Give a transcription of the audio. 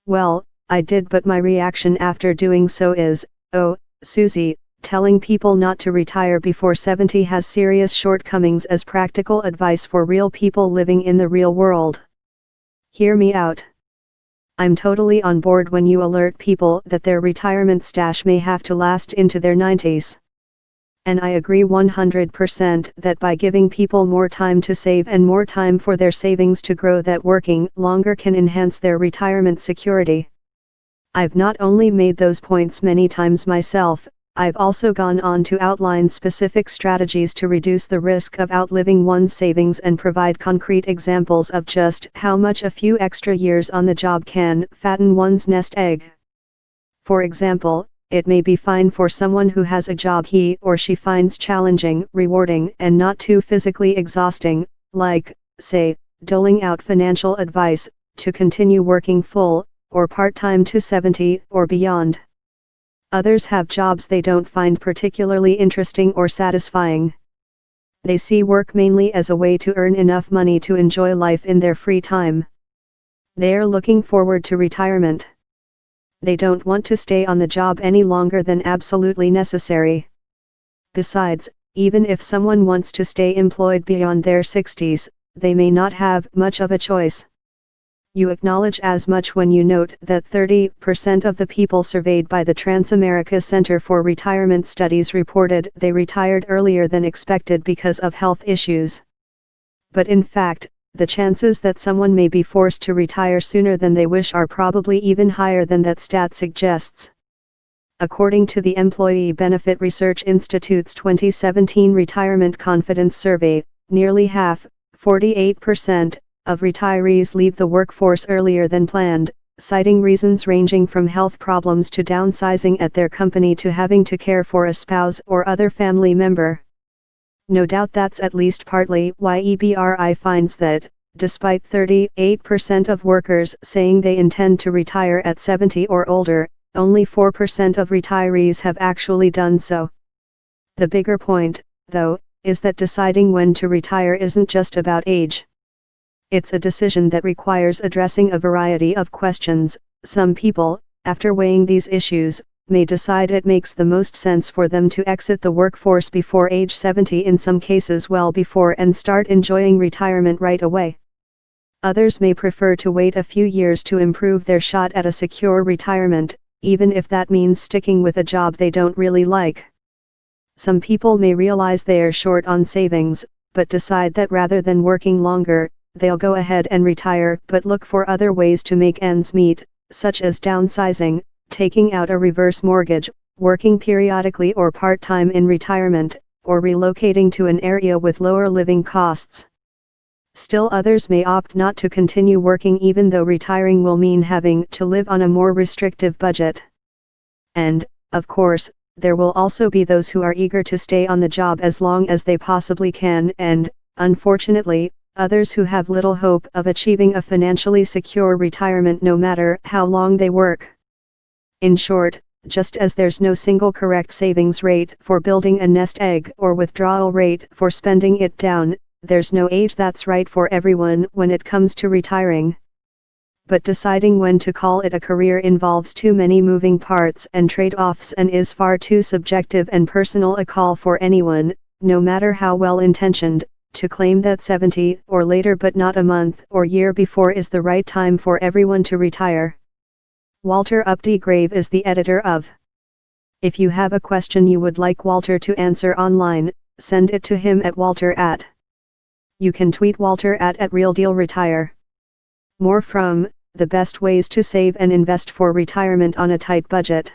Well, I did, but my reaction after doing so is, oh, Susie, telling people not to retire before 70 has serious shortcomings as practical advice for real people living in the real world. Hear me out. I'm totally on board when you alert people that their retirement stash may have to last into their 90s. And I agree 100% that by giving people more time to save and more time for their savings to grow, that working longer can enhance their retirement security. I've not only made those points many times myself, I've also gone on to outline specific strategies to reduce the risk of outliving one's savings and provide concrete examples of just how much a few extra years on the job can fatten one's nest egg. For example, it may be fine for someone who has a job he or she finds challenging, rewarding, and not too physically exhausting, like, say, doling out financial advice, to continue working full or part-time to 70 or beyond. Others have jobs they don't find particularly interesting or satisfying. They see work mainly as a way to earn enough money to enjoy life in their free time. They are looking forward to retirement. They don't want to stay on the job any longer than absolutely necessary. Besides, even if someone wants to stay employed beyond their 60s, they may not have much of a choice. You acknowledge as much when you note that 30% of the people surveyed by the Transamerica Center for Retirement Studies reported they retired earlier than expected because of health issues. But in fact, the chances that someone may be forced to retire sooner than they wish are probably even higher than that stat suggests. According to the Employee Benefit Research Institute's 2017 Retirement Confidence Survey, nearly half, 48%, of retirees leave the workforce earlier than planned, citing reasons ranging from health problems to downsizing at their company to having to care for a spouse or other family member. No doubt that's at least partly why EBRI finds that, despite 38% of workers saying they intend to retire at 70 or older, only 4% of retirees have actually done so. The bigger point, though, is that deciding when to retire isn't just about age. It's a decision that requires addressing a variety of questions. Some people, after weighing these issues, may decide it makes the most sense for them to exit the workforce before age 70, in some cases well before, and start enjoying retirement right away. Others may prefer to wait a few years to improve their shot at a secure retirement, even if that means sticking with a job they don't really like. Some people may realize they are short on savings, but decide that rather than working longer, they'll go ahead and retire but look for other ways to make ends meet, such as downsizing, taking out a reverse mortgage, working periodically or part-time in retirement, or relocating to an area with lower living costs. Still, others may opt not to continue working even though retiring will mean having to live on a more restrictive budget. And, of course, there will also be those who are eager to stay on the job as long as they possibly can, and, unfortunately, others who have little hope of achieving a financially secure retirement no matter how long they work. In short, just as there's no single correct savings rate for building a nest egg or withdrawal rate for spending it down, there's no age that's right for everyone when it comes to retiring. But deciding when to call it a career involves too many moving parts and trade-offs and is far too subjective and personal a call for anyone, no matter how well-intentioned, to claim that 70 or later but not a month or year before is the right time for everyone to retire. Walter Updegrave is the editor of. If you have a question you would like Walter to answer online, send it to him at Walter at. You can tweet Walter at @RealDealRetire. More from, The Best Ways to Save and Invest for Retirement on a Tight Budget.